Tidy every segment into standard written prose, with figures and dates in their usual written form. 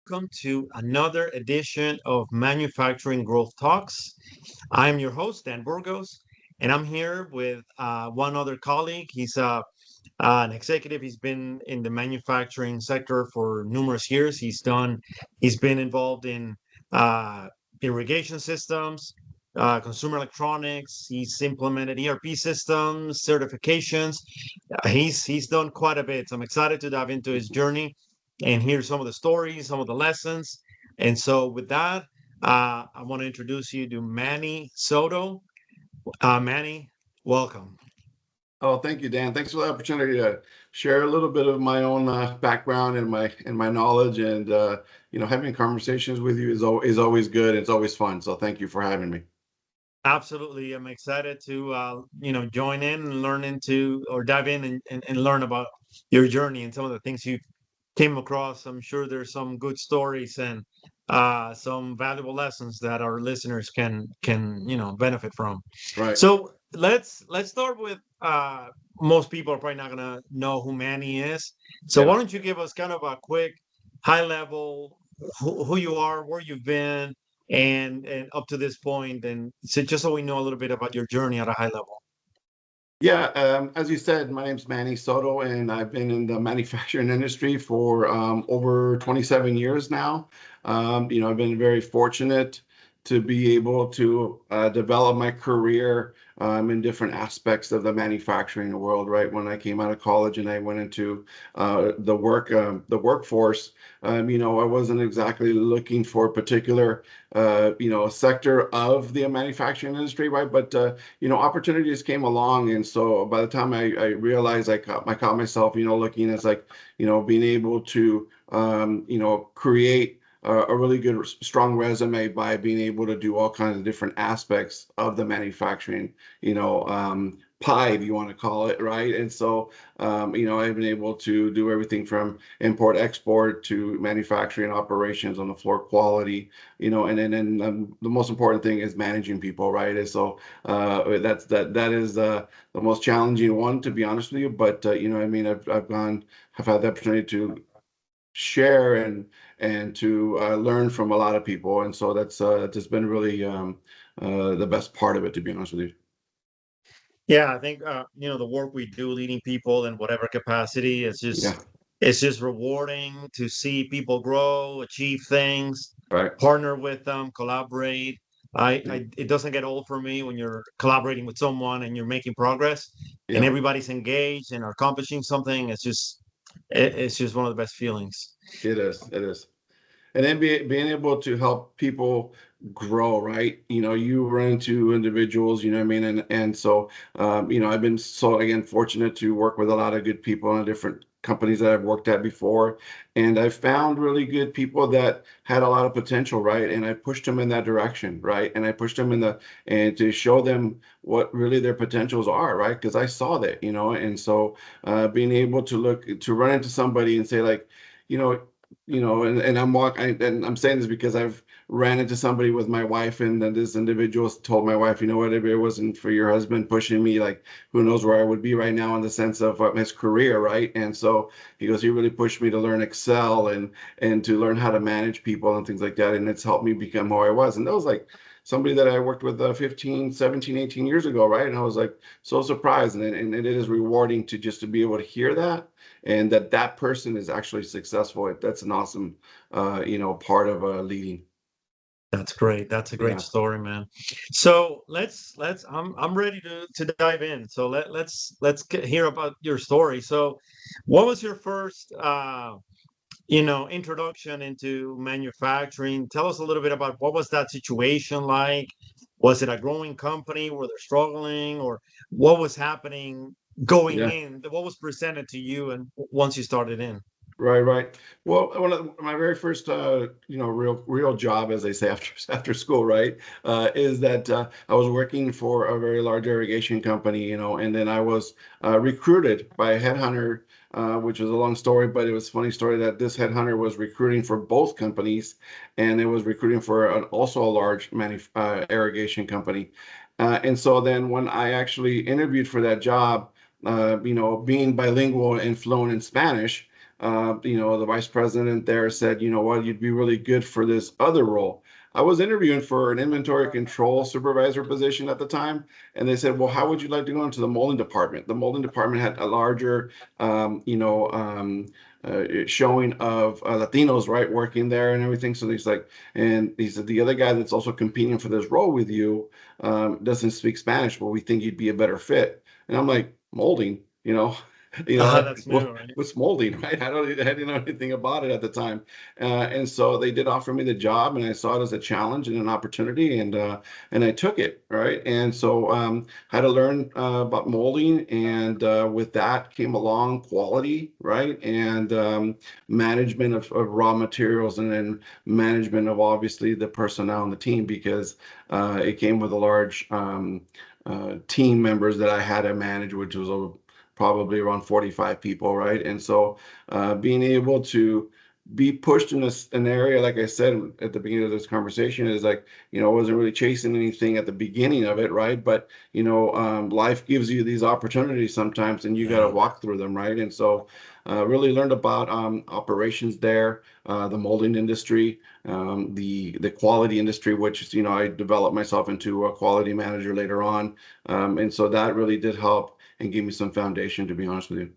welcome to another edition of Manufacturing Growth Talks. I'm your host, Dan Burgos, and I'm here with one other colleague. He's an executive. He's been in the manufacturing sector for numerous years. He's been involved in uh, irrigation systems, consumer electronics. He's implemented ERP systems, certifications. He's done quite a bit. So I'm excited to dive into his journey and hear some of the stories, some of the lessons. And so, with that, I want to introduce you to Manny Soto. Manny, welcome. Oh, thank you, Dan. Thanks for the opportunity to share a little bit of my own background and my knowledge. And having conversations with you is always good. It's always fun. So thank you for having me. Absolutely. I'm excited to, join in and learn into or dive in and learn about your journey and some of the things you came across. I'm sure there's some good stories and some valuable lessons that our listeners can benefit from. Right. So let's start with most people are probably not gonna know who Manny is. So Yeah. why don't you give us kind of a quick high level who you are, where you've been, and up to this point, and so just so we know a little bit about your journey at a high level. Yeah. As you said, my name's Manny Soto, and I've been in the manufacturing industry for over 27 years now. I've been very fortunate to be able to develop my career in different aspects of the manufacturing world. Right when I came out of college and I went into the workforce, I wasn't exactly looking for a particular sector of the manufacturing industry, right? But opportunities came along, and so by the time I realized I caught myself, looking as like, being able to, create a really good, strong resume by being able to do all kinds of different aspects of the manufacturing, pie, if you want to call it, right? And so, I've been able to do everything from import, export to manufacturing operations on the floor quality, and then the most important thing is managing people, right? And so that is the most challenging one, to be honest with you. But I've had the opportunity to share and to learn from a lot of people, and so that's just been really the best part of it, to be honest with you. Yeah, I think the work we do leading people in whatever capacity is Yeah. just it's just rewarding to see people grow, achieve things, Right. partner with them, collaborate. Yeah. It doesn't get old for me when you're collaborating with someone and you're making progress and Yeah. everybody's engaged and are accomplishing something. It's just one of the best feelings. It is. It is. And then being able to help people grow, right? You run into individuals, you know what I mean? And so, I've been so, again, fortunate to work with a lot of good people in different companies that I've worked at before. And I found really good people that had a lot of potential, right? And I pushed them in that direction, right? And I pushed them and to show them what really their potentials are, right? Because I saw that, and so being able to run into somebody and say, like, you know, and and I'm saying this because I've ran into somebody with my wife, and then this individual told my wife, what, if it wasn't for your husband pushing me, like, who knows where I would be right now in the sense of his career, right? And so he goes, he really pushed me to learn Excel and to learn how to manage people and things like that, and it's helped me become who I was. And that was like somebody that I worked with 15, 17, 18 years ago, right? And I was like so surprised, and it is rewarding to just to be able to hear that, and that person is actually successful. That's an awesome, part of leading. That's great. That's a great Yeah. story, man. So let's I'm ready to dive in. So hear about your story. So what was your first introduction into manufacturing? Tell us a little bit about what was that situation like? Was it a growing company? Were they struggling, or what was happening going Yeah. in? What was presented to you and once you started in? Right, right. Well, one of my very first, real job, as they say, after school, right, is that I was working for a very large irrigation company, and then I was recruited by a headhunter, which was a long story, but it was a funny story that this headhunter was recruiting for both companies, and it was recruiting for also a large irrigation company, and so then when I actually interviewed for that job, being bilingual and fluent in Spanish. the vice president there said, you know what, you'd be really good for this other role. I was interviewing for an inventory control supervisor position at the time, and they said, well, how would you like to go into the molding department? The molding department had a larger, showing of Latinos, right, working there and everything. So he's like, and he said, the other guy that's also competing for this role with you doesn't speak Spanish, but we think you'd be a better fit. And I'm like, molding, That's new, right? what's molding, right? I didn't know anything about it at the time. And so they did offer me the job, and I saw it as a challenge and an opportunity, and I took it, right? And so had to learn about molding, and with that came along quality, right? And management of raw materials, and then management of obviously the personnel on the team, because it came with a large team members that I had to manage, which was probably around 45 people, right? And so being able to be pushed in an area, like I said at the beginning of this conversation, is like, I wasn't really chasing anything at the beginning of it, right? But, life gives you these opportunities sometimes, and you got to Yeah. walk through them, right? And so really learned about operations there, the molding industry, the quality industry, which is, I developed myself into a quality manager later on. And so that really did help and gave me some foundation, to be honest with you.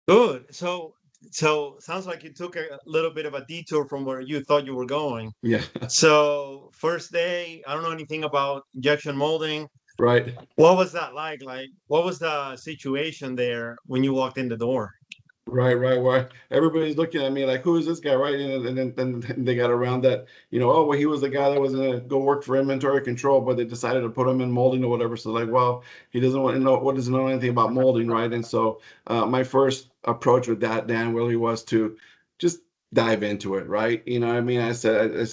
Good. So sounds like you took a little bit of a detour from where you thought you were going. Yeah, So first day, I don't know anything about injection molding. right. What was that like? Like, what was the situation there when you walked in the door? Right. Everybody's looking at me like, who is this guy, right? And then they got around that, oh, well, he was the guy that was gonna go work for inventory control, but they decided to put him in molding or whatever. So like, well, he doesn't want to know what doesn't know anything about molding, right? And so my first approach with that, Dan, really was to just dive into it, right? You know what I mean? I said,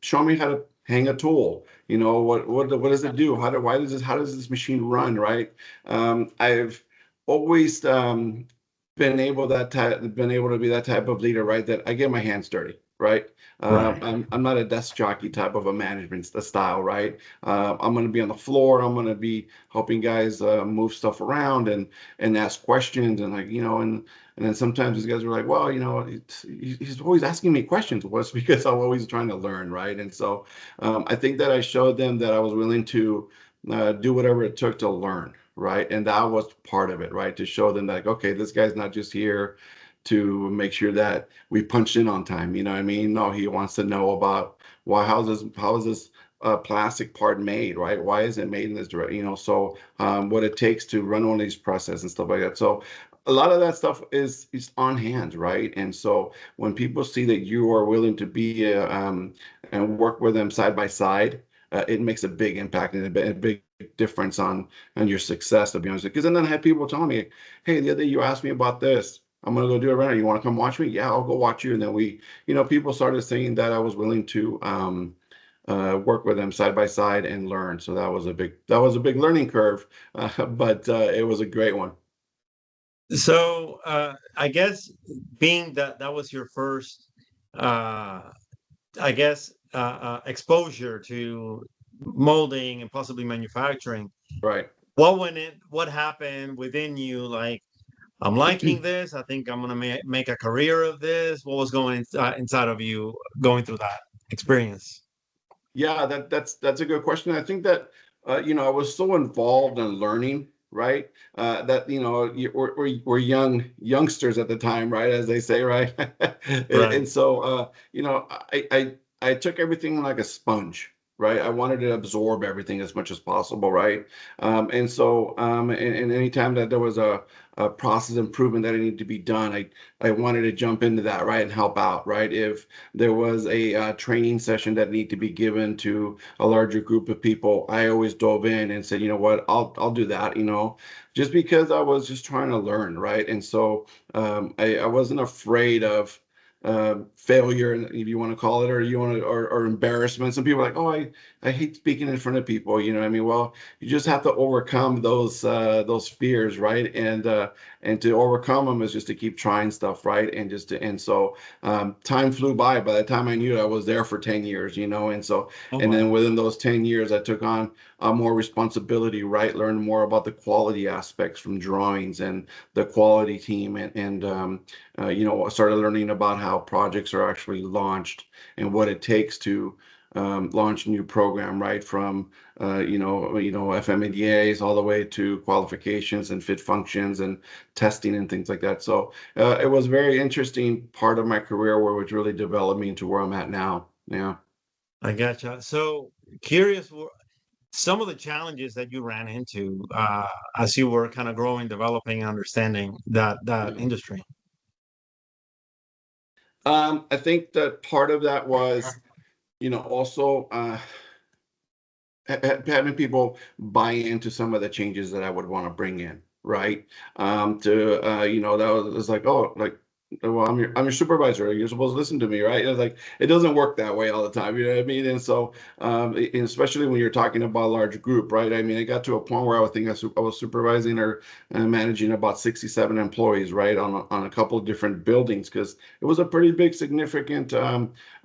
show me how to hang a tool. What does it do? How does this machine run, right? I've always been able to be that type of leader, right? That I get my hands dirty, right? Right. I'm not a desk jockey type of a management style, right? I'm going to be on the floor. I'm going to be helping guys move stuff around and ask questions, and like, and then sometimes these guys are like, well, he's always asking me questions. Well, it's because I'm always trying to learn, right? And so I think that I showed them that I was willing to do whatever it took to learn, right? And that was part of it, right? To show them that, like, okay, this guy's not just here to make sure that we punched in on time. You know what I mean? No, he wants to know about why, how is this plastic part made, right? Why is it made in this direct, so what it takes to run one of these processes and stuff like that. So a lot of that stuff is on hand, right? And so when people see that you are willing to be and work with them side by side, it makes a big impact and a big difference on your success, to be honest. Because then I had people telling me, "Hey, the other day you asked me about this. I'm gonna go do it right now. You want to come watch me? Yeah, I'll go watch you." And then people started saying that I was willing to work with them side by side and learn. So that was a big learning curve, but it was a great one. So I guess being that that was your first, uh, I guess, exposure to molding and possibly manufacturing, Right. what happened within you? Like, I'm liking this. I think I'm gonna make a career of this. What was going inside of you going through that experience? Yeah, that's a good question. I think that I was so involved in learning, right? That we're youngsters at the time, right? As they say, right? And Right. so I took everything like a sponge, right? I wanted to absorb everything as much as possible, right? And anytime that there was a process improvement that needed to be done, I wanted to jump into that, right, and help out, right? If there was a training session that needed to be given to a larger group of people, I always dove in and said, you know what, I'll do that, just because I was just trying to learn, right? And so I wasn't afraid of failure, if you want to call it, or or embarrassment. Some people are like, oh, I hate speaking in front of people. You know what I mean? Well, you just have to overcome those fears, right? and to overcome them is just to keep trying stuff, right? And just to, and so time flew by the time I knew it, I was there for 10 years, and so Oh and then wow. within those 10 years I took on more responsibility, right? Learned more about the quality aspects from drawings and the quality team, I started learning about how projects are actually launched and what it takes to launch a new program, right? From FMEDAs all the way to qualifications and fit functions and testing and things like that. So it was a very interesting part of my career where it really developed me into where I'm at now. Yeah. I gotcha. So curious, some of the challenges that you ran into as you were kind of growing, developing, and understanding that Yeah. industry. I think that part of that was, also having people buy into some of the changes that I would want to bring in, right? That was like, oh, like, well, I'm your supervisor. You're supposed to listen to me, right? It's like it doesn't work that way all the time. You know what I mean? And so, and especially when you're talking about a large group, right? I mean, I got to a point where I think I was supervising or managing about 67 employees, right, on a couple of different buildings because it was a pretty big, significant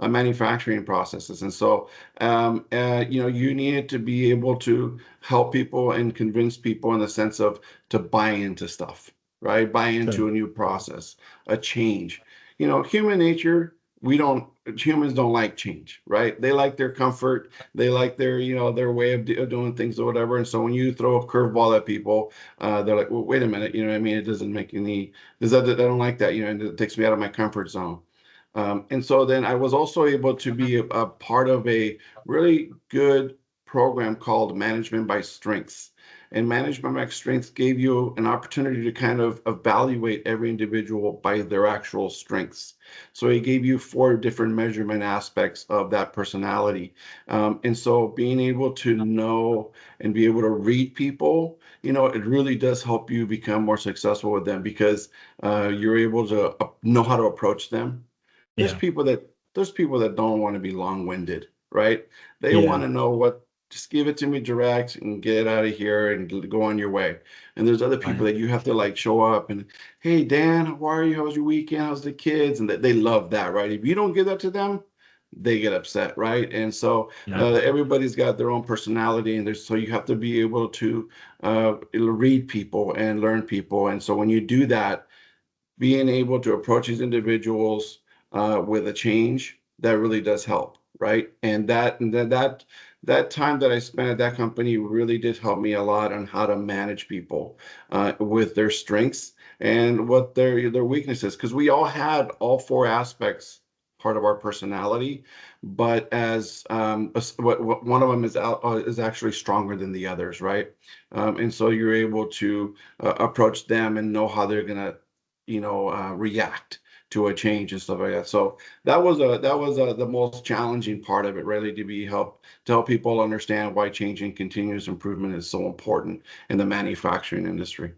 manufacturing processes, and so you needed to be able to help people and convince people in the sense of to buy into stuff, right? Buy Sure. into a new process, a change. Human nature, humans don't like change, right? They like their comfort. They like their way of doing things or whatever. And so when you throw a curveball at people, they're like, well, wait a minute, you know what I mean? It doesn't make any, does that, I don't like that, and it takes me out of my comfort zone. And so then I was also able to be a part of a really good program called Management by Strengths. And Management by Strengths gave you an opportunity to kind of evaluate every individual by their actual strengths. So it gave you four different measurement aspects of that personality. And so being able to know and be able to read people, it really does help you become more successful with them because you're able to know how to approach them. there's Yeah. people that there's people that don't want to be long-winded, right? They Yeah. want to know what, just give it to me direct and get out of here and go on your way. And there's other people Right. that you have to like show up and, hey Dan, how are you? How's your weekend? How's the kids? And they love that, right? If you don't give that to them, they get upset, right? And so Yeah. everybody's got their own personality, and there's so you have to be able to read people and learn people. And so when you do that, being able to approach these individuals with a change that really does help, right? And that time that I spent at that company really did help me a lot on how to manage people with their strengths and what their weaknesses, because we all had all four aspects part of our personality, but as what one of them is actually stronger than the others, right? And so you're able to approach them and know how they're gonna react to a change and stuff like that. So that was the most challenging part of it, really, to help people understand why change and continuous improvement is so important in the manufacturing industry.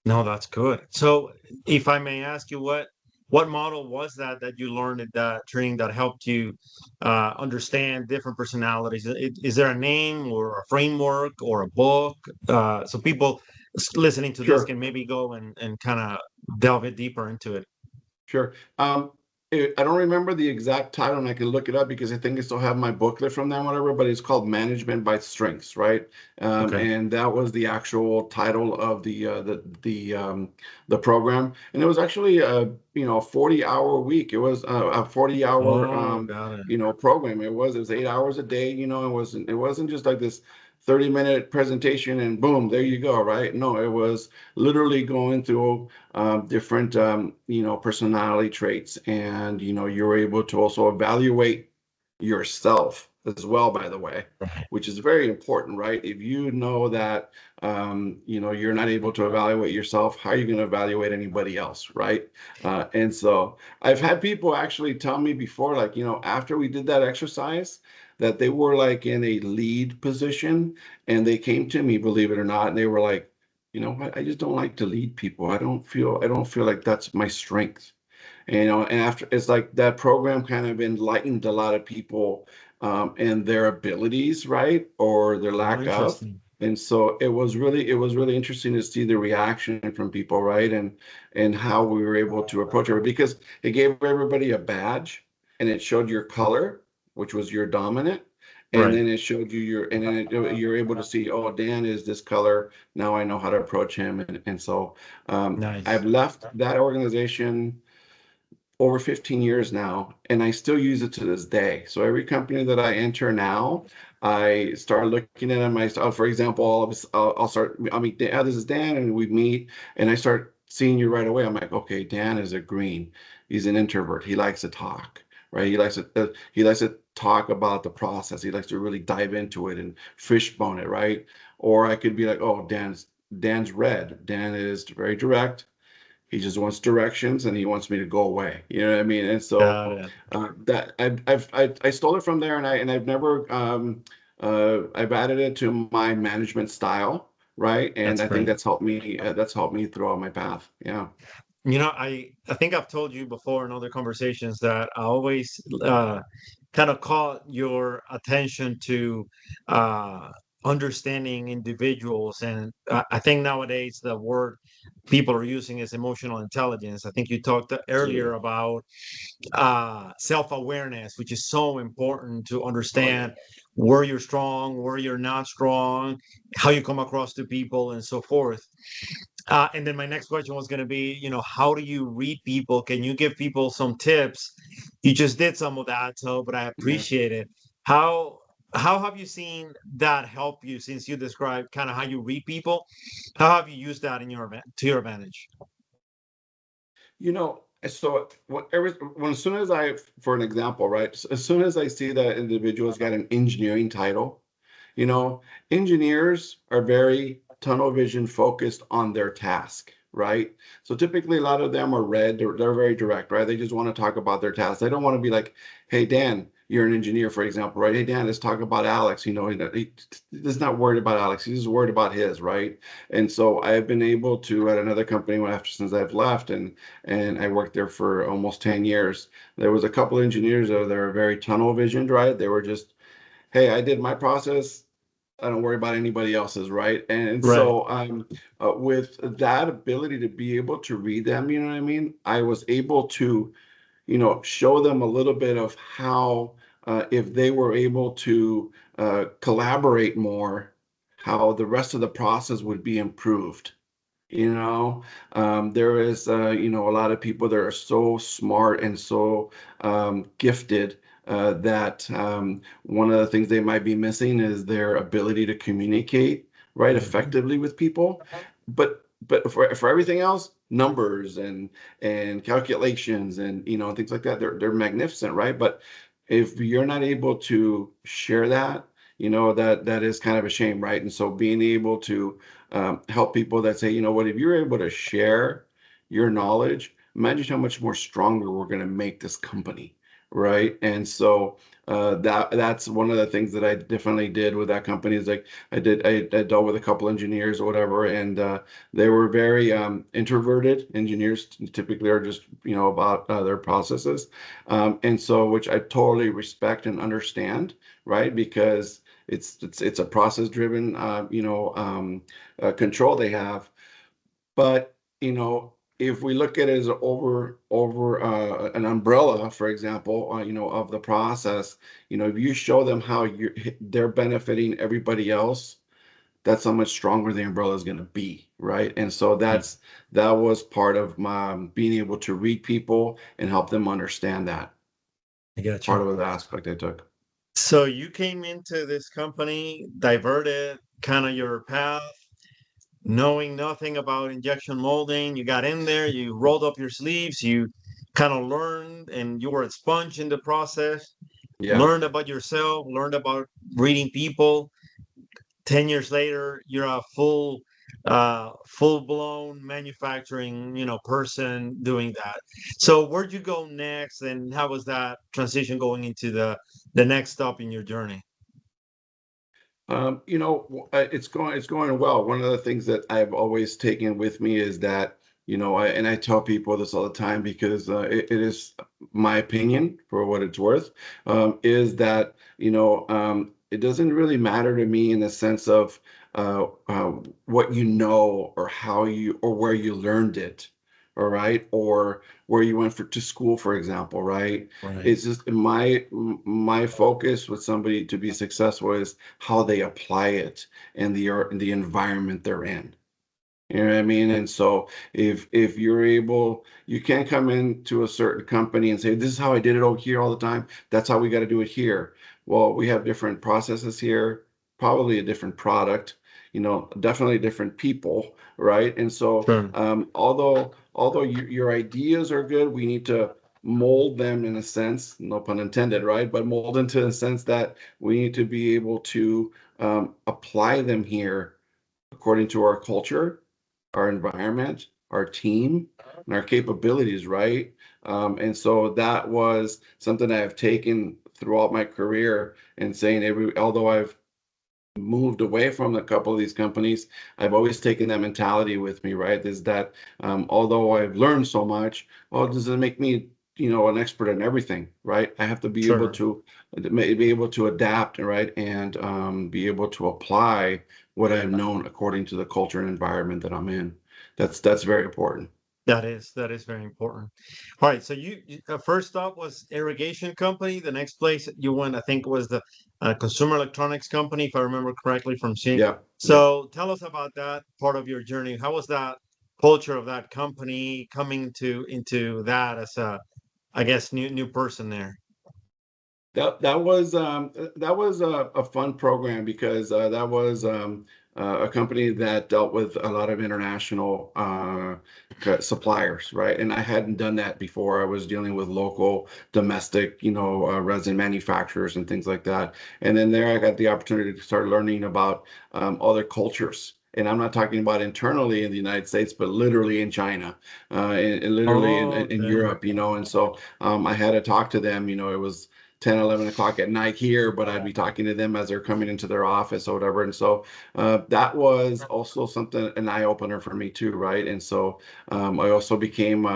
No, that's good. So, if I may ask you, what model was that you learned at that training that helped you understand different personalities? Is there a name or a framework or a book so people listening to this Sure. can maybe go and kind of delve it deeper into it? Sure. I don't remember the exact title, and I can look it up because I think I still have my booklet from them, whatever. But it's called Management by Strengths, right? Okay. And that was the actual title of the program, and it was actually a 40-hour week. It was a 40-hour Oh, got it. program. It was 8 hours a day. It wasn't just like this 30-minute presentation and boom, there you go, right? No, it was literally going through different personality traits, and you're able to also evaluate yourself as well, by the way, Right. which is very important, right? If you know that you're not able to evaluate yourself, how are you going to evaluate anybody else, right? And so I've had people actually tell me before, like, after we did that exercise, that they were like in a lead position, and they came to me, believe it or not, and they were like, you know what, I just don't like to lead people. I don't feel like that's my strength. And after, it's like that program kind of enlightened a lot of people and their abilities, right, or their Oh, lack of. interesting. And so it was really interesting to see the reaction from people, right? And how we were able to approach it because it gave everybody a badge and it showed your color, which was your dominant, and Right. then it showed you and then you're able to see, oh, Dan is this color. Now I know how to approach him, and so I've Nice. left that organization over 15 years now, and I still use it to this day. So every company that I enter now, I start looking at them. For example, I'll meet Dan, this is Dan, and we meet, and I start seeing you right away. I'm like, okay, Dan is a green. He's an introvert. He likes to talk, right? He likes to talk about the process. He likes to really dive into it and fishbone it, right? Or I could be like, oh, Dan's red. Dan is very direct. He just wants directions and he wants me to go away. You know what I mean? And so Got it. that I stole it from there, and I've never I've added it to my management style, right? And That's I think great. that's helped me throughout my path. Yeah. I think I've told you before in other conversations that I always kind of caught your attention to uh, understanding individuals, and I think nowadays the word people are using is emotional intelligence. I think you talked earlier Absolutely. about self-awareness, which is so important to Oh yeah. understand where you're strong, where you're not strong, how you come across to people, and so forth. And then my next question was going to be, how do you read people? Can you give people some tips? You just did some of that, so but I Yeah. appreciate it. How how have you seen that help you since you described kind of how you read people? How have you used that in to your advantage? So when as soon as for an example, right? As soon as I see that individual's got an engineering title, you know, engineers are very tunnel vision focused on their task, right? So typically a lot of them are red, they're very direct, right? They just want to talk about their task. They don't want to be like, hey, Dan, you're an engineer, for example, right? Hey, Dan, let's talk about Alex. He's not worried about Alex. He's just worried about his, right? And so I've been able to at another company since I've left and I worked there for almost 10 years. There was a couple engineers that were very tunnel visioned, right? They were just, hey, I did my process. I don't worry about anybody else's, right? And Right. so with that ability to be able to read them, you know what I mean? I was able to, show them a little bit of how, if they were able to collaborate more, how the rest of the process would be improved. There is, a lot of people that are so smart and so gifted that one of the things they might be missing is their ability to communicate right Mhm. effectively with people. But for everything else, numbers and calculations and things like that, they're magnificent, right? But if you're not able to share that, that is kind of a shame, right? And so being able to help people that say, you know what, if you're able to share your knowledge, imagine how much more stronger we're going to make this company, right? And so that's one of the things that I definitely did with that company is like I dealt with a couple engineers or whatever, and they were very introverted. Engineers typically are just about their processes, and so which I totally respect and understand, right? Because it's a process driven control they have. But if we look at it as over an umbrella, for example, of the process, if you show them how they're benefiting everybody else, that's how much stronger the umbrella is going to be, right? And so Yeah, that was part of my being able to read people and help them understand that. I got Part you. of the aspect I took. So you came into this company, diverted kind of your path, knowing nothing about injection molding. You got in there, you rolled up your sleeves, you kind of learned, and you were a sponge in the process. Yeah. Learned about yourself, learned about reading people. 10 years later, you're a full blown manufacturing, person doing that. So where'd you go next, and how was that transition going into the next stop in your journey? It's going well. One of the things that I've always taken with me is that, and I tell people this all the time because it is my opinion for what it's worth, is that, it doesn't really matter to me in the sense of what you know, or how you, or where you learned it, all right, or where you went to school, for example, right? Right. It's just my focus with somebody to be successful is how they apply it in the environment they're in. You know what I mean? And so if you're able, you can't come into a certain company and say, this is how I did it over here all the time. That's how we got to do it here. Well, we have different processes here, probably a different product, definitely different people, right? And so Sure. although your ideas are good, we need to mold them in a sense, no pun intended, right? But mold into a sense that we need to be able to apply them here according to our culture, our environment, our team, and our capabilities, right? And so that was something I have taken throughout my career, and saying although I've moved away from a couple of these companies, I've always taken that mentality with me, right? Is that although I've learned so much, well, does it make me, an expert in everything, right? I have to be able Sure. to be able to adapt, right, and be able to apply what I've known according to the culture and environment that I'm in. That's very important. That is very important. All right. So first stop was irrigation company. The next place that you went, I think, was the consumer electronics company, if I remember correctly from seeing. Yeah, yeah. So tell us about that part of your journey. How was that culture of that company coming to into that as a, I guess, new person there? That was a fun program, because that was a company that dealt with a lot of international suppliers, right? And I hadn't done that before. I was dealing with local, domestic, resin manufacturers and things like that. And then there, I got the opportunity to start learning about other cultures. And I'm not talking about internally in the United States, but literally in China, and literally Oh, in okay. Europe, And so I had to talk to them. It was 10, 11 o'clock at night here, but I'd be talking to them as they're coming into their office or whatever. And so that was also something, an eye opener for me too, right? And so I also became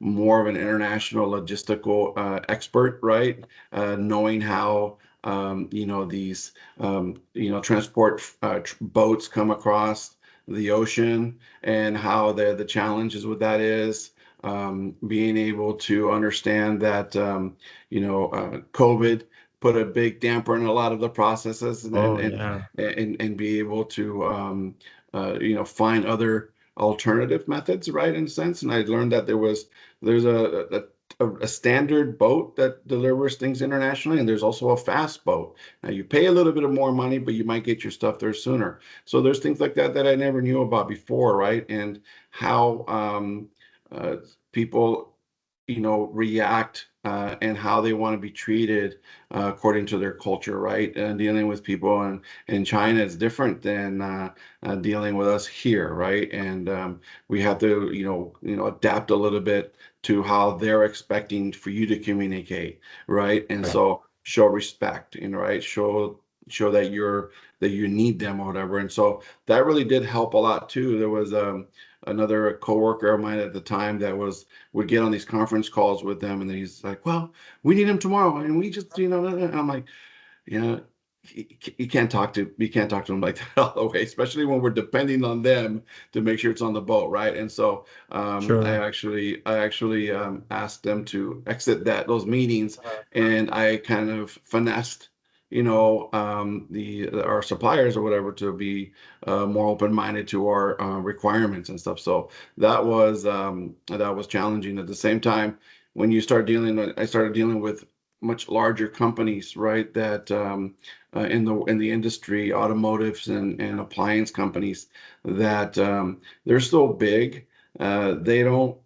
more of an international logistical expert, right? Knowing how these transport boats come across the ocean, and how the challenges with that is, being able to understand that COVID put a big damper in a lot of the processes, and Oh, and and yeah. and be able to find other alternative methods, right? In a sense, and I learned that there's a standard boat that delivers things internationally, and there's also a fast boat. Now you pay a little bit of more money, but you might get your stuff there sooner. So there's things like that that I never knew about before, right? And how uh, people react, and how they want to be treated according to their culture, right? And dealing with people in China is different than dealing with us here, right? And we have to, adapt a little bit to how they're expecting for you to communicate, right? And Right. so show respect, right? Show that you need them or whatever. And so that really did help a lot too. There was another coworker of mine at the time that would get on these conference calls with them, and then he's like, well, we need him tomorrow, and we just, and I'm like, you know you can't talk to them like that all the way, especially when we're depending on them to make sure it's on the boat, right? And so Sure. I actually asked them to exit those meetings, and I kind of finessed the our suppliers or whatever to be more open-minded to our requirements and stuff. So that was challenging. At the same time, when I started dealing with much larger companies, right? That in the industry, automotives and appliance companies, that they're so big, they don't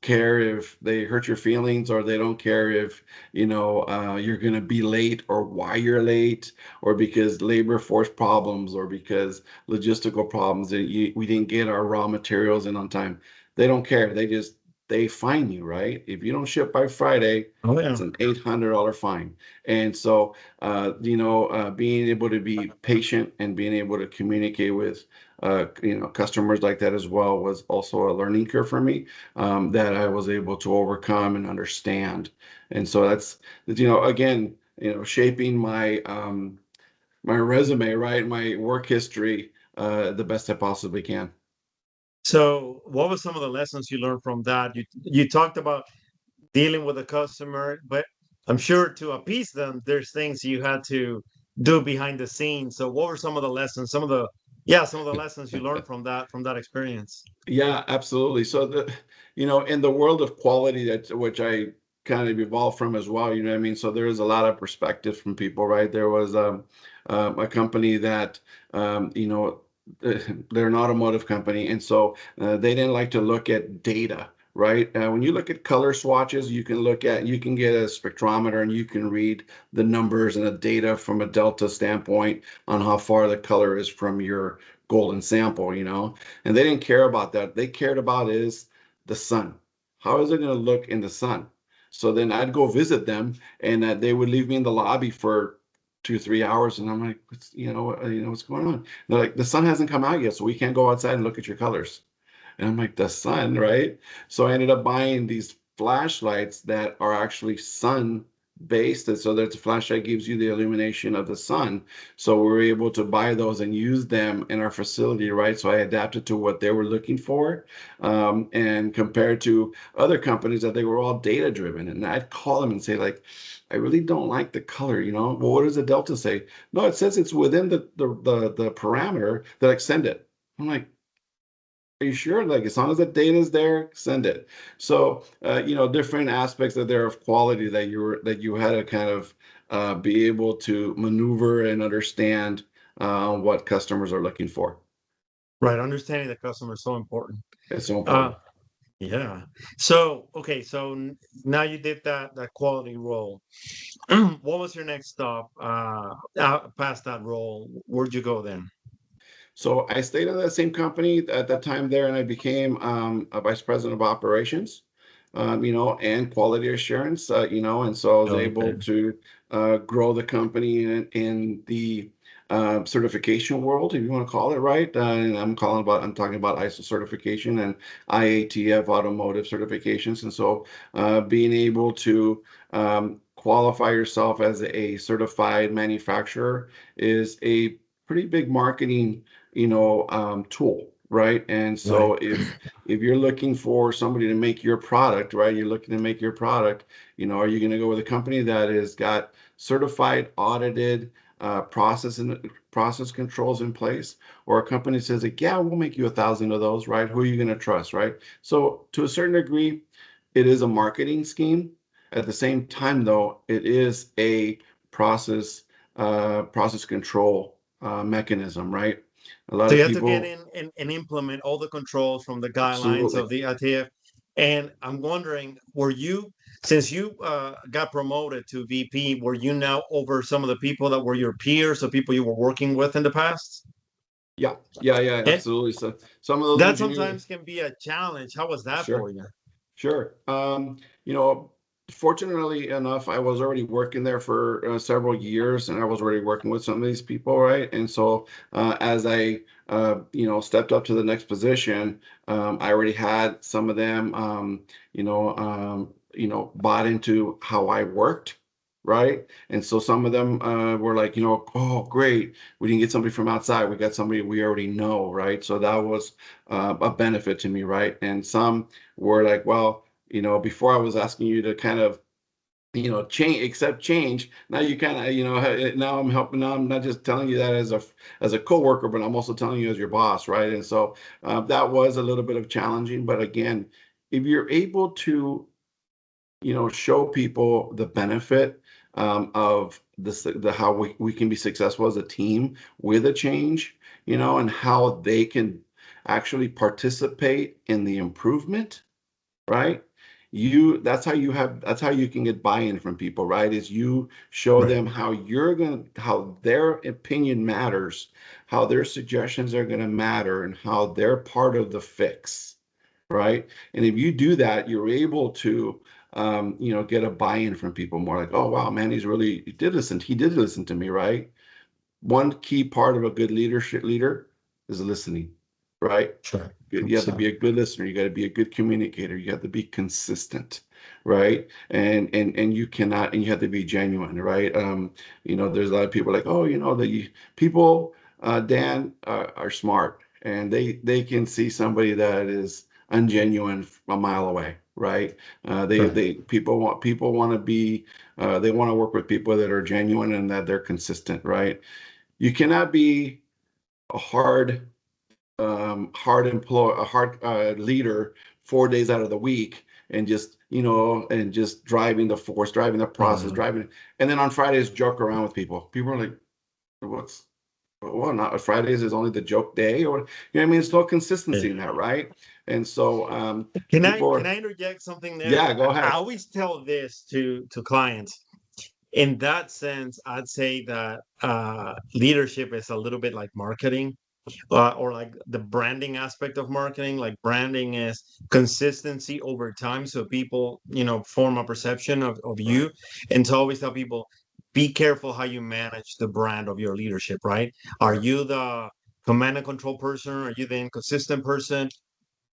care if they hurt your feelings, or they don't care if you're going to be late, or why you're late, or because labor force problems, or because logistical problems that we didn't get our raw materials in on time. They don't care. They fine you, right? If you don't ship by Friday, Oh, it's yeah. an $800 fine. And so being able to be patient and being able to communicate with customers like that as well was also a learning curve for me, that I was able to overcome and understand. And so again, shaping my resume, right? My work history, the best I possibly can. So, what were some of the lessons you learned from that? You talked about dealing with a customer, but I'm sure to appease them, there's things you had to do behind the scenes. So, what were some of the lessons? Some of the lessons you learned from that experience. Yeah, absolutely. So in the world of quality, that which I kind of evolved from as well, you know what I mean? So there is a lot of perspective from people, right? There was a company that, they're an automotive company, and so they didn't like to look at data, right? When you look at color swatches, you can get a spectrometer and you can read the numbers and the data from a delta standpoint on how far the color is from your golden sample, and they didn't care about that. They cared about is the sun. How is it going to look in the sun? So then I'd go visit them, and they would leave me in the lobby for 2, 3 hours, and I'm like, what's going on? And they're like, the sun hasn't come out yet, so we can't go outside and look at your colors. And I'm like, the sun, right? So I ended up buying these flashlights that are actually sun based. And so that the flashlight gives you the illumination of the sun. So we were able to buy those and use them in our facility, right? So I adapted to what they were looking for. And compared to other companies that they were all data driven. And I'd call them and say, like, I really don't like the color, Well, what does the Delta say? No, it says it's within the parameter that I send it. I'm like, are you sure? Like, as long as the data is there, send it. So, different aspects that there of quality that you had to kind of be able to maneuver and understand what customers are looking for. Right, understanding the customer is so important. It's so Uh, important. yeah. So, okay, so now you did that quality role. What was your next stop past that role? Where'd you go then? So I stayed in that same company at that time there, and I became a vice president of operations, and quality assurance, and so I was able Okay. to grow the company in the certification world, if you want to call it, right. And I'm talking about ISO certification and IATF automotive certifications, and so being able to qualify yourself as a certified manufacturer is a pretty big marketing tool, right? And Right. so if you're looking for somebody to make your product, right, you're looking to make your product, are you going to go with a company that has got certified, audited process controls in place, or a company says like, yeah, we'll make you 1,000 of those, right? Who are you going to trust, right? So to a certain degree, it is a marketing scheme. At the same time, though, it is a process control mechanism, right? A lot So of you have to get people, in and implement all the controls from the guidelines of absolutely. the ITF. And I'm wondering, since you got promoted to VP, were you now over some of the people that were your peers, the people you were working with in the past? Yeah, yeah, yeah, And absolutely. So some of those that engineers, sometimes can be a challenge. How was that sure. for you? Sure. You know, Fortunately enough, I was already working there for several years, and I was already working with some of these people, right? And so, as I, stepped up to the next position, I already had some of them, bought into how I worked, right? And so some of them were like, oh, great, we didn't get somebody from outside, we got somebody we already know, right? So that was a benefit to me, right? And some were like, well, before I was asking you to kind of, change, accept change. Now you kind of, now I'm helping. Now I'm not just telling you that as a coworker, but I'm also telling you as your boss, right? And so that was a little bit of challenging. But again, if you're able to, show people the benefit of this, the how we can be successful as a team with a change, and how they can actually participate in the improvement, right? That's how you can get buy-in from people, right? Is you show Right. them how their opinion matters, how their suggestions are gonna matter, and how they're part of the fix, right? And if you do that, you're able to get a buy-in from people more like, oh wow, man, he did listen to me, right? One key part of a good leader is listening, right? Sure. You have to be a good listener. You got to be a good communicator. You have to be consistent, right? And you have to be genuine, right? There's a lot of people like, oh, people. Dan, are smart, and they can see somebody that is ungenuine a mile away, right? Right. They people want to be they want to work with people that are genuine and that they're consistent, right? You cannot be a a hard leader 4 days out of the week and just and just driving the force, driving the process, Mhm. driving, and then on Fridays joke around with people. People are like, "What's well, not Fridays is only the joke day, or what I mean? It's no consistency in that, right?" And so people Can are, I interject something there? yeah, go I ahead. always tell this to clients. In that sense, I'd say that leadership is a little bit like marketing, or like the branding aspect of marketing. Like branding is consistency over time, so people form a perception of Right, you. And so I always tell people, be careful how you manage the brand of your leadership. Right? Are right, you the command and control person? Are you the inconsistent person?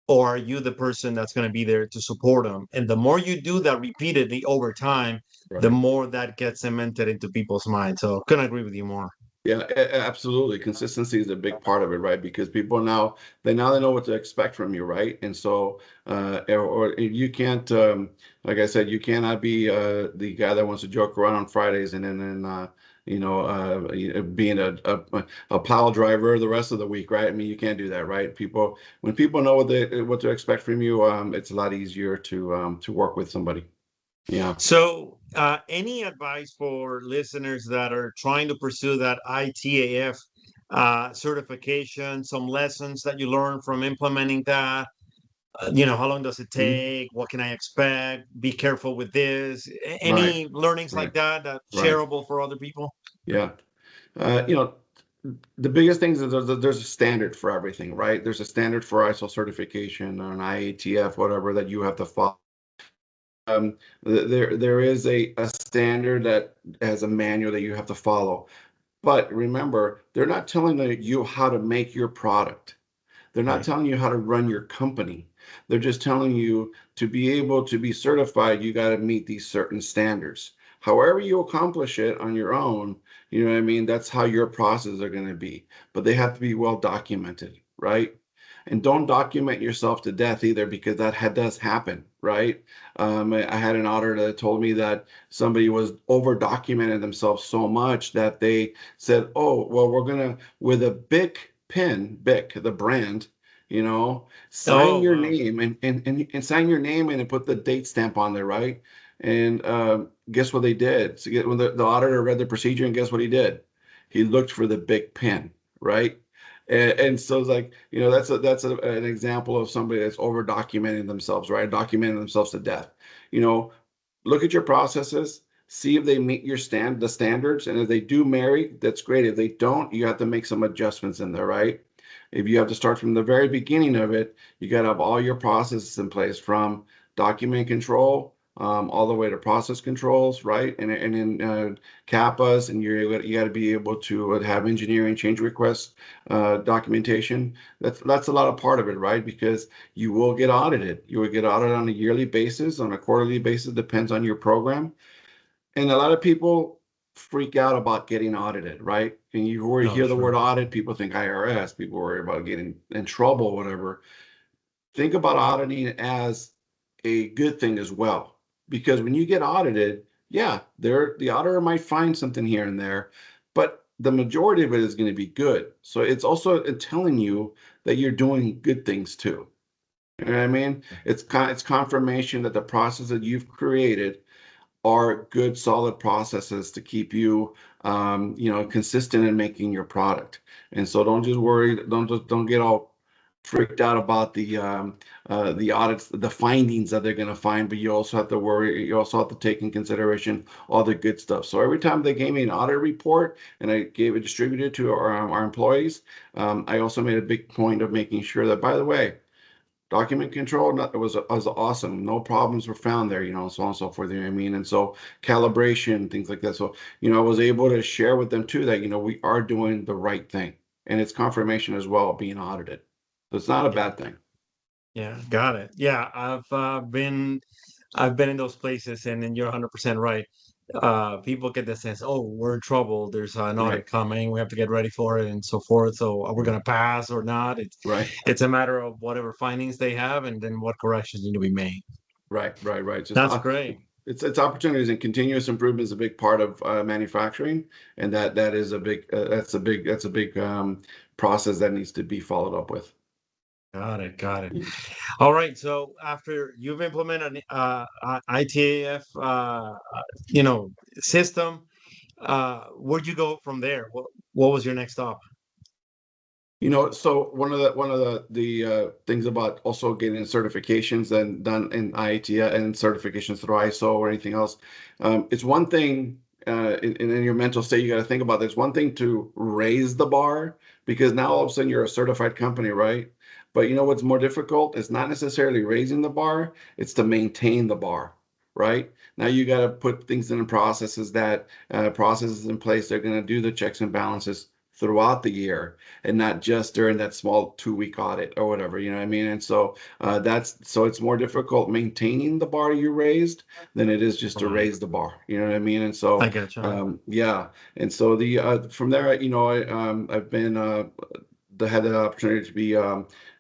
Or are you the person that's going to be there to support them? And the more you do that repeatedly over time, the right. more that gets cemented into people's minds. So couldn't agree with you more. Yeah, absolutely. Consistency is a big part of it, right? Because people now they know what to expect from you, right? And so, or you can't, like I said, you cannot be the guy that wants to joke around on Fridays and then being a pile driver the rest of the week, right? I mean, you can't do that, right? When people know what to expect from you, it's a lot easier to work with somebody. Yeah, So, any advice for listeners that are trying to pursue that ITAF certification? Some lessons that you learn from implementing that? How long does it Mhm. take? What can I expect? Be careful with this. Right, Any learnings like right, that that right. shareable for other people? Yeah. Uh, you know, the biggest things is there's a standard for everything, right? There's a standard for ISO certification or an IATF, whatever that you have to follow. There is a standard that has a manual that you have to follow. But remember, they're not telling you how to make your product. They're not Right. telling you how to run your company. They're just telling you to be able to be certified, you got to meet these certain standards. However, you accomplish it on your own, you know what I mean? That's how your processes are going to be. But they have to be well documented, right? And don't document yourself to death either, because does happen, right? I had an auditor that told me that somebody was over documenting themselves so much that they said, "Oh, well, we're gonna with a Bic, the brand, sign Oh, your wow. name and sign your name and put the date stamp on there, right?" And guess what they did? So when the auditor read the procedure, and guess what he did? He looked for the big pen, right? And so it's like, an example of somebody that's over documenting themselves, right? Documenting themselves to death. You know, look at your processes, see if they meet the standards, and if they do marry, that's great. If they don't, you have to make some adjustments in there, right? If you have to start from the very beginning of it, you got to have all your processes in place, from document control all the way to process controls, right? And in CAPAs, and you got to be able to have engineering change requests documentation. That's a lot of part of it, right? Because you will get audited. You will get audited on a yearly basis, on a quarterly basis, depends on your program. And a lot of people freak out about getting audited, right? And Oh, hear the word sure. audit, people think IRS, people worry about getting in trouble, whatever. Think about auditing as a good thing as well. Because when you get audited, yeah, the auditor might find something here and there, but the majority of it is going to be good. So it's also telling you that you're doing good things too. You know what I mean? It's confirmation that the process that you've created are good, solid processes to keep you, consistent in making your product. And so don't just worry, don't get all freaked out about the audits, the findings that they're going to find. But you also have to worry. You also have to take in consideration all the good stuff. So every time they gave me an audit report and I gave it distributed to our employees, I also made a big point of making sure that, by the way, document control, it was awesome. No problems were found there, so on and so forth. You know what I mean? And so calibration, things like that. So, I was able to share with them too that, we are doing the right thing. And it's confirmation as well of being audited. So it's not a Yeah. bad thing. Yeah. Got it. Yeah. I've been in those places, and you're 100% right. people get the sense, oh, we're in trouble. There's an Right. audit coming. We have to get ready for it, and so forth. So we're Right. going to pass or not. Right. It's a matter of whatever findings they have, and then what corrections need to be made. Right. Right. Right. Just That's great. it's opportunities, and continuous improvement is a big part of manufacturing, and that is a big that's a big process that needs to be followed up with. Got it. Got it. Yeah. All right. So after you've implemented an ITAF, you know, system, where'd you go from there? What was your next stop? So one of the things about also getting certifications and done in IATIA and certifications through ISO or anything else, it's one thing in your mental state you got to think about. There's one thing to raise the bar because now all of a sudden you're a certified company, right? But you know what's more difficult? It's not necessarily raising the bar; it's to maintain the bar, right? Now you got to put things in processes in place. They're going to do the checks and balances throughout the year and not just during that small 2 week audit or whatever, you know what I mean? And so it's more difficult maintaining the bar you raised than it is just to Right. raise the bar, you know what I mean? And I so get you. yeah, and so the from there, I've been had the opportunity to be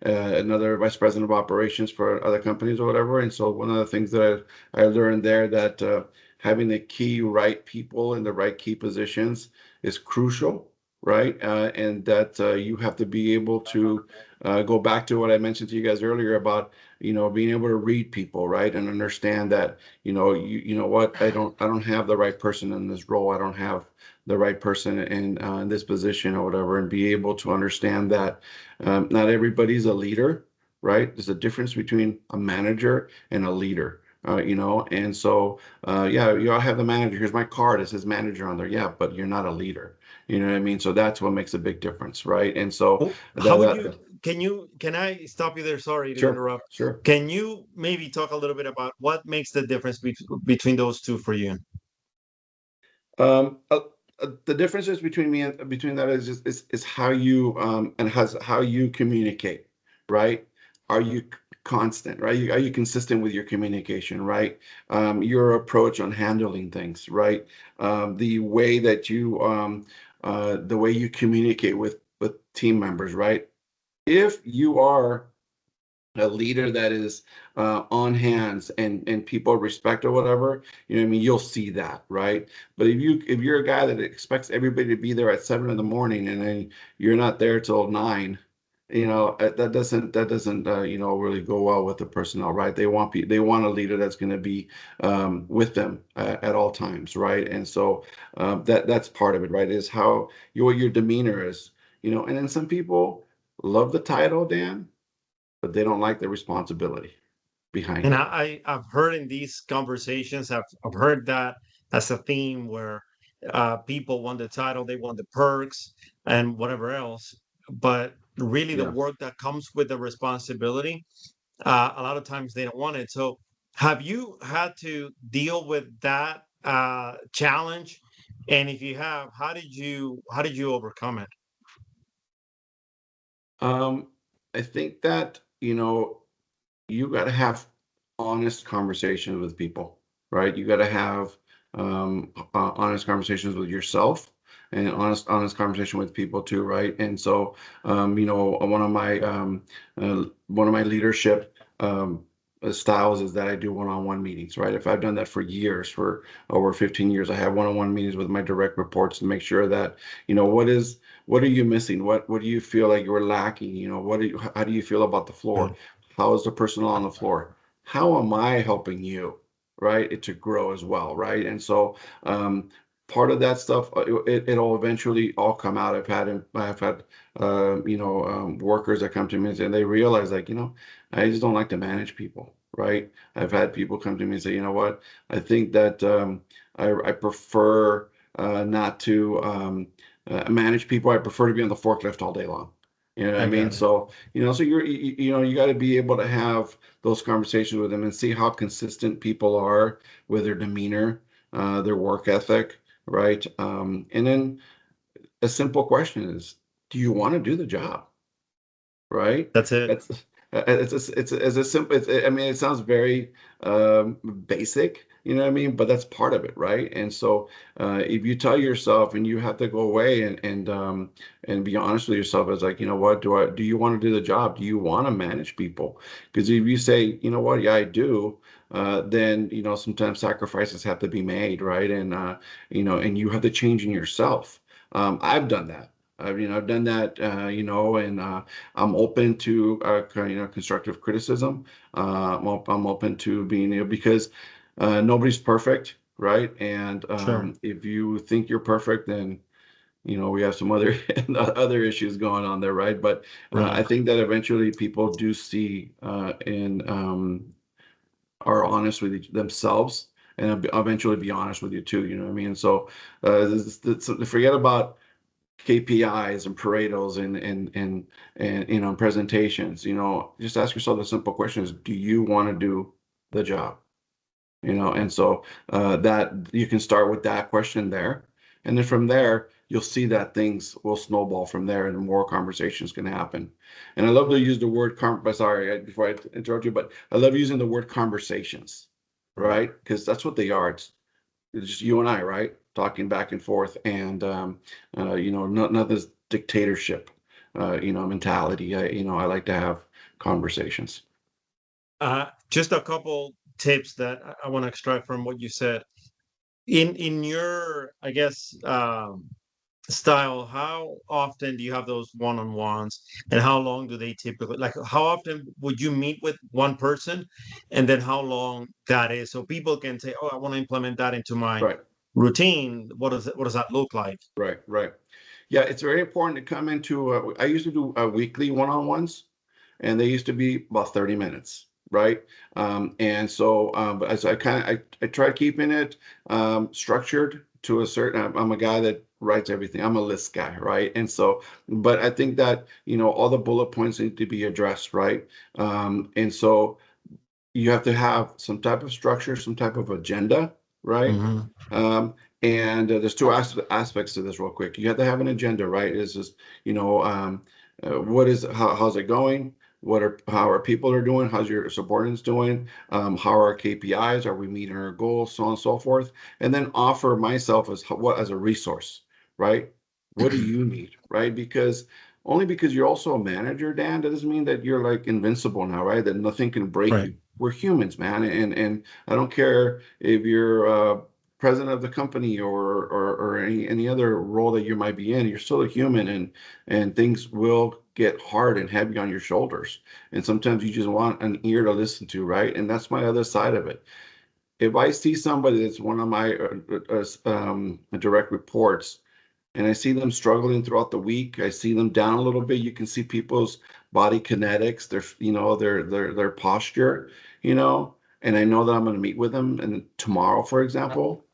another vice president of operations for other companies or whatever. And so one of the things that I learned there that having the key right people in the right key positions is crucial, right? And that you have to be able to go back to what I mentioned to you guys earlier about being able to read people, right, and understand that you know what, I don't have the right person in this role. I don't have the right person in this position or whatever, and be able to understand that not everybody's a leader, right? There's a difference between a manager and a leader. And so yeah, I have the manager. Here's my card. It says manager on there. Yeah, but you're not a leader. You know what I mean? So that's what makes a big difference, right? And so How that, would you, that can I stop you there? Sorry to sure, interrupt. sure. Can you maybe talk a little bit about what makes the difference between those two for you? Um, uh, the differences between me and between that is just is how you and has how you communicate, right? Are you constant, right? Are you consistent with your communication, right? Your approach on handling things, right? The way you communicate with team members, right? If you are a leader that is on hands and people respect or whatever, you know what I mean, you'll see that, right? But if you're a guy that expects everybody to be there at 7 in the morning and then you're not there till 9, that doesn't really go well with the personnel, right? They want a leader that's going to be with them at all times, right? And so that's part of it, right? Is how your demeanor is, and then some people love the title, Dan, but they don't like the responsibility behind And it. I've heard in these conversations, I've heard that as a theme where people want the title, they want the perks and whatever else, but really the Yeah. work that comes with the responsibility, a lot of times they don't want it. So have you had to deal with that challenge? And if you have, how did you overcome it? Um, I think that, you got to have honest conversations with people, right? You got to have honest conversations with yourself and honest conversation with people too, right? And so, one of my leadership styles is that I do one-on-one meetings, right? If I've done that for years, for over 15 years, I have one-on-one meetings with my direct reports to make sure that, what are you missing? What do you feel like you're lacking? How do you feel about the floor? Mm. How is the personnel on the floor? How am I helping you, right? To grow as well, right? And so part of that stuff, it'll eventually all come out. I've had workers that come to me and they realize, like, I just don't like to manage people, right? I've had people come to me and say, you know what, I think that I prefer not to manage people. I prefer to be on the forklift all day long. You know what I I mean? got it. So you got to be able to have those conversations with them and see how consistent people are with their demeanor, their work ethic, right? And then a simple question is, do you want to do the job? Right? That's it. It's as a simple. I mean, it sounds very basic, You know what I mean? But that's part of it, right? And so if you tell yourself and you have to go away and be honest with yourself, it's like, you know what, do you want to do the job? Do you want to manage people? Because if you say, you know what, yeah, I do, then sometimes sacrifices have to be made, right? And and you have to change in yourself. I've done that. I've done that, and I'm open to constructive criticism. I'm open to being able because nobody's perfect, right? And Sure. if you think you're perfect, then we have some other other issues going on there, right? But I Right. think that eventually people do see and are honest with themselves, and eventually be honest with you too. You know what I mean? So forget about KPIs and Pareto's and presentations. Just ask yourself the simple question: is do you want to do the job? And so that you can start with that question there, and then from there you'll see that things will snowball from there, and more conversations can happen. And I love to use the word sorry, before I interrupt you, but I love using the word conversations, Right. right? Because that's what they are. It's just you and I, right? Talking back and forth, and not this dictatorship, mentality. I like to have conversations. Just a couple tips that I want to extract from what you said. In your, I guess, style, how often do you have those one-on-ones, and how long do they typically, like, how often would you meet with one person, and then how long that is, so people can say, oh, I want to implement that into my Right. routine. What does that look like? Right, right. Yeah, it's very important to come into. I used to do weekly one-on-ones, and they used to be about 30 minutes, right? And so, but as I try keeping it structured to a certain. I'm a guy that writes everything. I'm a list guy, right? And so, but I think that all the bullet points need to be addressed, right? And so you have to have some type of structure, some type of agenda, right? Hmm. Um, and there's two aspects to this, real quick. You have to have an agenda, right? Is just what is how's it going? How are people are doing? How's your subordinates doing? How are our KPIs? Are we meeting our goals? So on and so forth. And then offer myself as a resource, right? What do you need, right? Because only because you're also a manager, Dan, that doesn't mean that you're like invincible now, right? That nothing can break Right. you. We're humans, man, and I don't care if you're president of the company or any other role that you might be in. You're still a human, and things will get hard and heavy on your shoulders. And sometimes you just want an ear to listen to, right? And that's my other side of it. If I see somebody that's one of my direct reports, and I see them struggling throughout the week. I see them down a little bit. You can see people's body kinetics, their posture, and I know that I'm going to meet with them. And tomorrow, for example,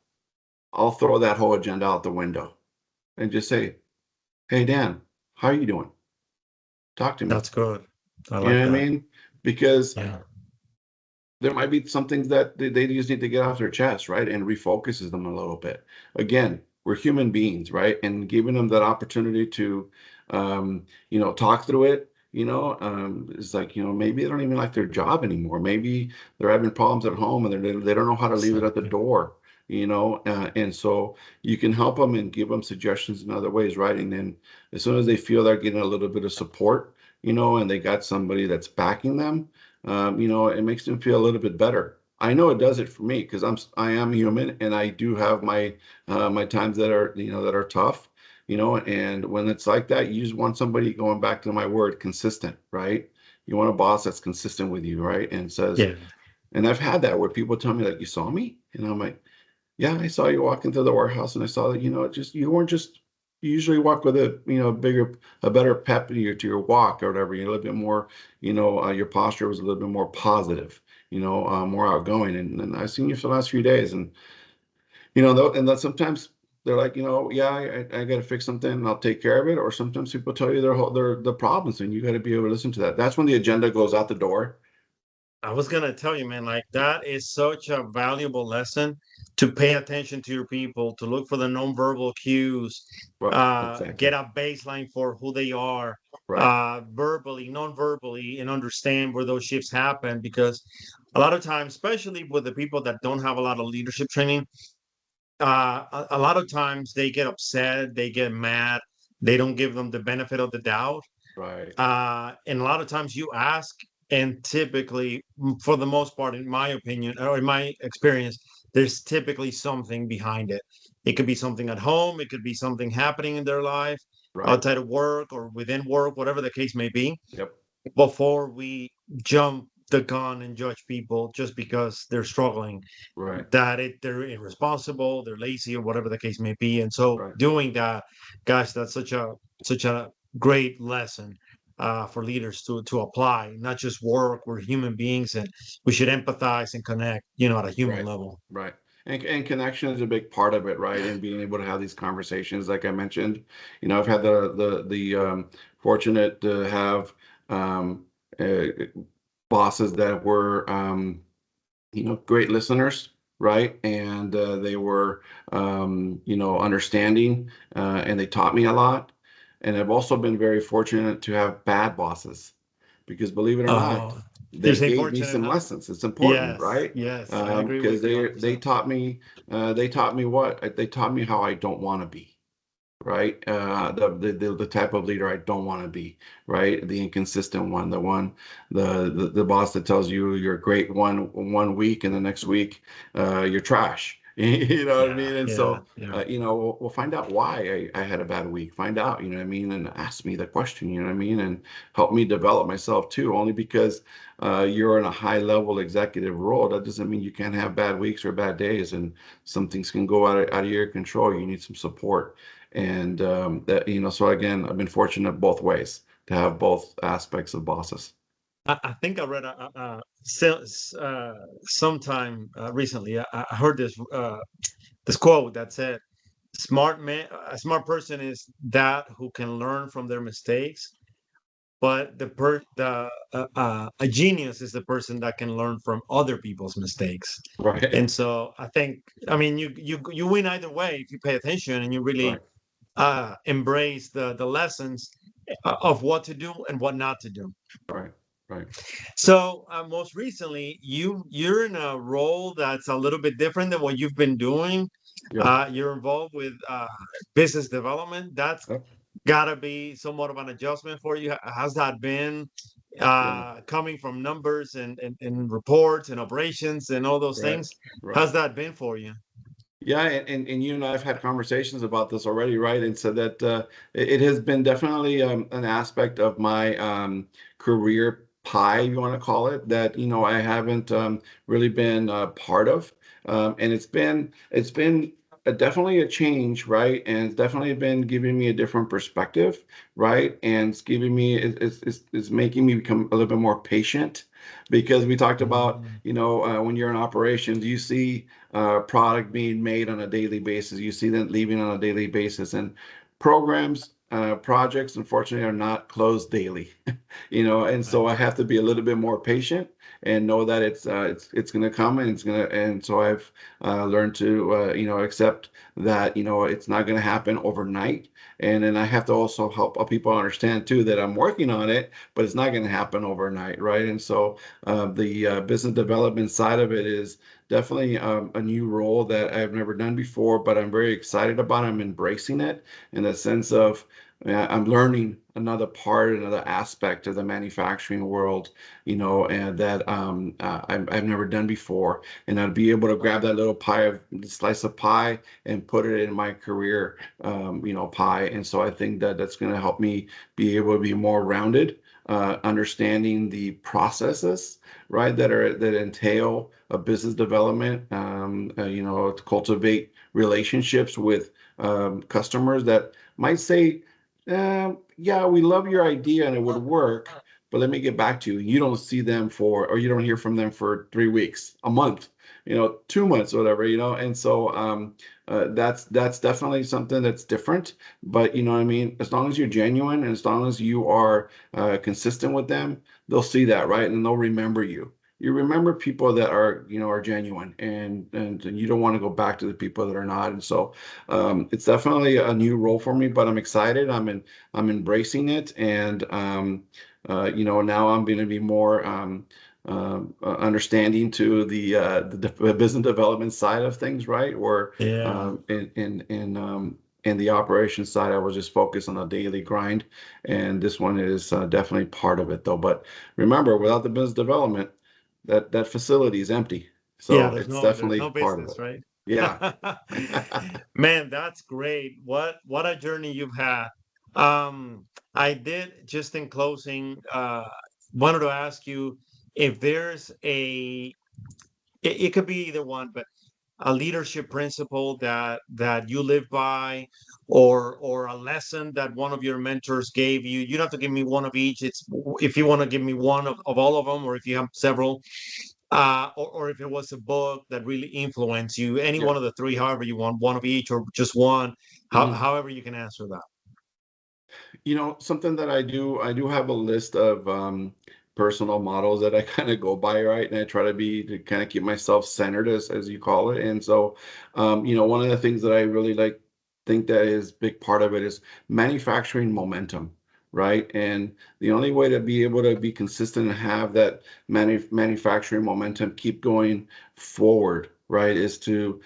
I'll throw that whole agenda out the window and just say, "Hey, Dan, how are you doing? Talk to me." That's good. I You know like what I that. mean? Because Yeah. there might be some things that they just need to get off their chest, right? And refocuses them a little bit. Again, we're human beings, right? And giving them that opportunity to, talk through it, is like, maybe they don't even like their job anymore. Maybe they're having problems at home and they don't know how to leave it at the Exactly. door, and so you can help them and give them suggestions in other ways, right? And then as soon as they feel they're getting a little bit of support, and they got somebody that's backing them, it makes them feel a little bit better. I know it does it for me because I am human and I do have my times that are tough, and when it's like that, you just want somebody, going back to my word, consistent, right? You want a boss that's consistent with you, right? And says, Yeah. and I've had that where people tell me like, you saw me, and I'm like, yeah, I saw you walking through the warehouse, and I saw that just you weren't just you usually walk with a better pep to your walk or whatever. You're a little bit more, your posture was a little bit more positive, more outgoing. And I've seen you for the last few days, and and that sometimes they're like, yeah, I got to fix something, and I'll take care of it. Or sometimes people tell you their the problems, and you got to be able to listen to that. That's when the agenda goes out the door. I was gonna tell you, man, like that is such a valuable lesson, to pay attention to your people, to look for the nonverbal cues, Well, get exactly. a baseline for who they are, Right. verbally, non-verbally, and understand where those shifts happen. Because a lot of times, especially with the people that don't have a lot of leadership training, a lot of times they get upset, they get mad, they don't give them the benefit of the doubt. Right. And a lot of times you ask, and typically, for the most part, in my opinion or in my experience, there's typically something behind it. It could be something at home, it could be something happening in their life, Right. outside of work or within work, whatever the case may be, Yep. before we jump the gun and judge people just because they're struggling, Right. that they're irresponsible, they're lazy, or whatever the case may be. And so Right. doing that, gosh, that's such a great lesson for leaders to apply. Not just work, we're human beings, and we should empathize and connect, at a human Right. level. Right. And connection is a big part of it, right? And being able to have these conversations, like I mentioned, I've had the fortunate to have uh, bosses that were great listeners, right? And they were understanding, and they taught me a lot. And I've also been very fortunate to have bad bosses, because believe it or not, Oh, you're they saying gave me fortunate, some huh? lessons. It's important, Yes, right? yes, I agree Because with you they 100%. taught me, they taught me how I don't want to be, right? The type of leader I don't want to be, right? The inconsistent one, the boss that tells you you're great one week and the next week you're trash. You know what I Yeah, mean? And yeah, so yeah. we'll find out why I had a bad week. Find out, you know what I mean, and ask me the question, you know what I mean, and help me develop myself too. Only because you're in a high level executive role, that doesn't mean you can't have bad weeks or bad days, and some things can go out of your control. You need some support. And that, so again, I've been fortunate both ways to have both aspects of bosses. I think I read sometime recently. I heard this quote that said, a smart person is that who can learn from their mistakes, but a genius is the person that can learn from other people's mistakes. Right. And so I think, I mean, you win either way if you pay attention and you really Right. embrace the lessons of what to do and what not to do. Right. Right. So most recently, you're in a role that's a little bit different than what you've been doing. Yep. You're involved with business development. That's Yep. got to be somewhat of an adjustment for you. Has that been Yeah. coming from numbers and reports and operations and all those Right. things? Right. How's that been for you? Yeah, and you and I have had conversations about this already, right? And so that it has been definitely an aspect of my career pie, you want to call it, that I haven't really been part of, and it's been definitely a change, right? And it's definitely been giving me a different perspective, right? And it's giving me it's making me become a little bit more patient, because we talked about Mm. when you're in operations, you see product being made on a daily basis. You see them leaving on a daily basis, and programs, projects, unfortunately, are not closed daily. And Right. so I have to be a little bit more patient and know that it's going to come, and it's going to. And so I've learned to accept that it's not going to happen overnight. And then I have to also help people understand too that I'm working on it, but it's not going to happen overnight, right? And so the business development side of it is definitely a new role that I've never done before, but I'm very excited about it. I'm embracing it in the sense of I'm learning another part, another aspect of the manufacturing world, and that I've never done before. And I'd be able to grab that little slice of pie and put it in my career, pie. And so I think that that's going to help me be able to be more rounded, understanding the processes, right, that entail a business development, to cultivate relationships with customers that might say, yeah, we love your idea and it would work, but let me get back to you. You don't see them or you don't hear from them for 3 weeks, a month, 2 months, whatever, and so that's definitely something that's different. But you know what I mean? As long as you're genuine and as long as you are consistent with them, they'll see that, right? And they'll remember you. You remember people that are genuine, and you don't want to go back to the people that are not. And so it's definitely a new role for me, but I'm excited. I'm embracing it, and now I'm going to be more understanding to the business development side of things, right? Or Yeah. in the operations side, I was just focused on the daily grind, and this one is definitely part of it, though. But remember, without the business development, that facility is empty, Yeah, so it's there's definitely no part of business, it. right? Yeah. Man, that's great. What a journey you've had. Um, I did just in closing, wanted to ask you if there's it could be either one, but a leadership principle that you live by, or a lesson that one of your mentors gave you. You don't have to give me one of each. It's if you want to give me one of all of them, or if you have several, or if it was a book that really influenced you, any Yeah. one of the three, however you want, one of each or just one, Mhm. however you can answer that. Something that I do have a list of personal models that I kind of go by, right? And I try to kind of keep myself centered, as you call it. And so, one of the things that I really think that is big part of it is manufacturing momentum, right? And the only way to be able to be consistent and have that manufacturing momentum keep going forward, right, is to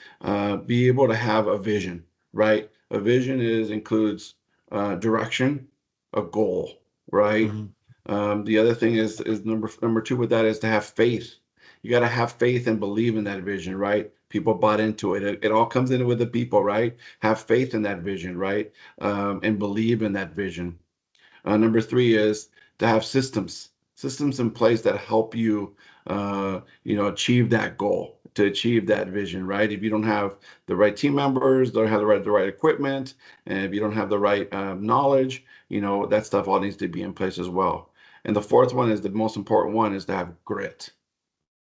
be able to have a vision, right? A vision includes direction, a goal, right? Mhm. The other thing is number two with that is to have faith. You got to have faith and believe in that vision, right? People bought into it. It all comes in with the people, right? Have faith in that vision, right? And believe in that vision. Number three is to have systems in place that help you, achieve that goal, to achieve that vision, right? If you don't have the right team members, don't have the right equipment, and if you don't have the right knowledge, that stuff all needs to be in place as well. And the fourth one is the most important one is to have grit,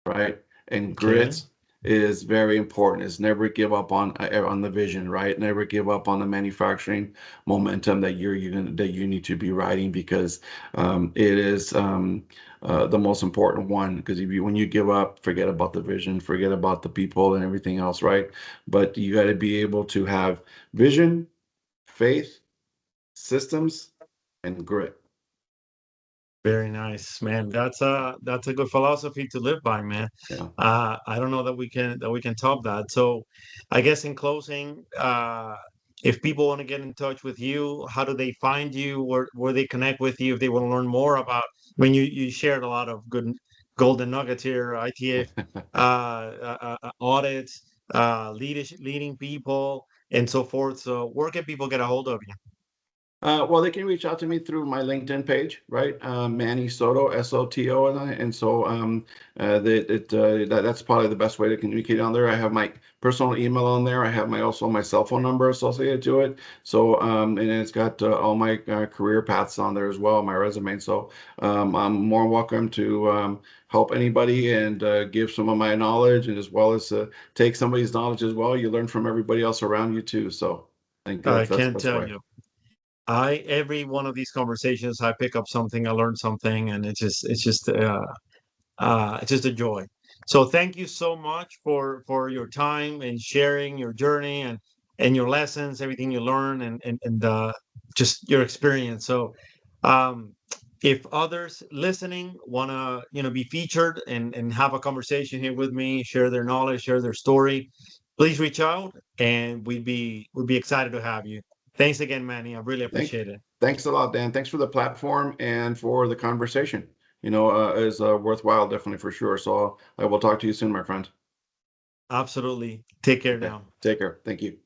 right? And Okay. grit is very important. Is never give up on the vision, right? Never give up on the manufacturing momentum that you need to be riding because it is the most important one. Because if you when you give up, forget about the vision, forget about the people and everything else, right? But you got to be able to have vision, faith, systems, and grit. Very nice, man. That's a good philosophy to live by, man. Yeah. I don't know that we can top that. So, I guess in closing, if people want to get in touch with you, how do they find you? Where they connect with you if they want to learn more about? I mean, you shared a lot of good golden nuggets here, ITF, audits, leadership, leading people, and so forth. So, where can people get a hold of you? Well, they can reach out to me through my LinkedIn page, right? Manny Soto, Soto, and so that's probably the best way to communicate on there. I have my personal email on there. I have my cell phone number associated to it. So and it's got all my career paths on there as well, my resume. So I'm more welcome to help anybody and give some of my knowledge, and as well as take somebody's knowledge as well. You learn from everybody else around you too. So I think I that's the can't best tell way. you. I every one of these conversations, I pick up something, I learn something, and it's just a joy. So thank you so much for your time and sharing your journey and your lessons, everything you learn, and just your experience. So, um, if others listening want to be featured and have a conversation here with me, share their knowledge, share their story, please reach out, and we'd be excited to have you. Thanks again, Manny. I really Thank, appreciate it. thanks a lot, Dan. Thanks for the platform and for the conversation. Is worthwhile, definitely for sure. So I will talk to you soon, my friend. Absolutely. Take care Okay, now. take care. Thank you.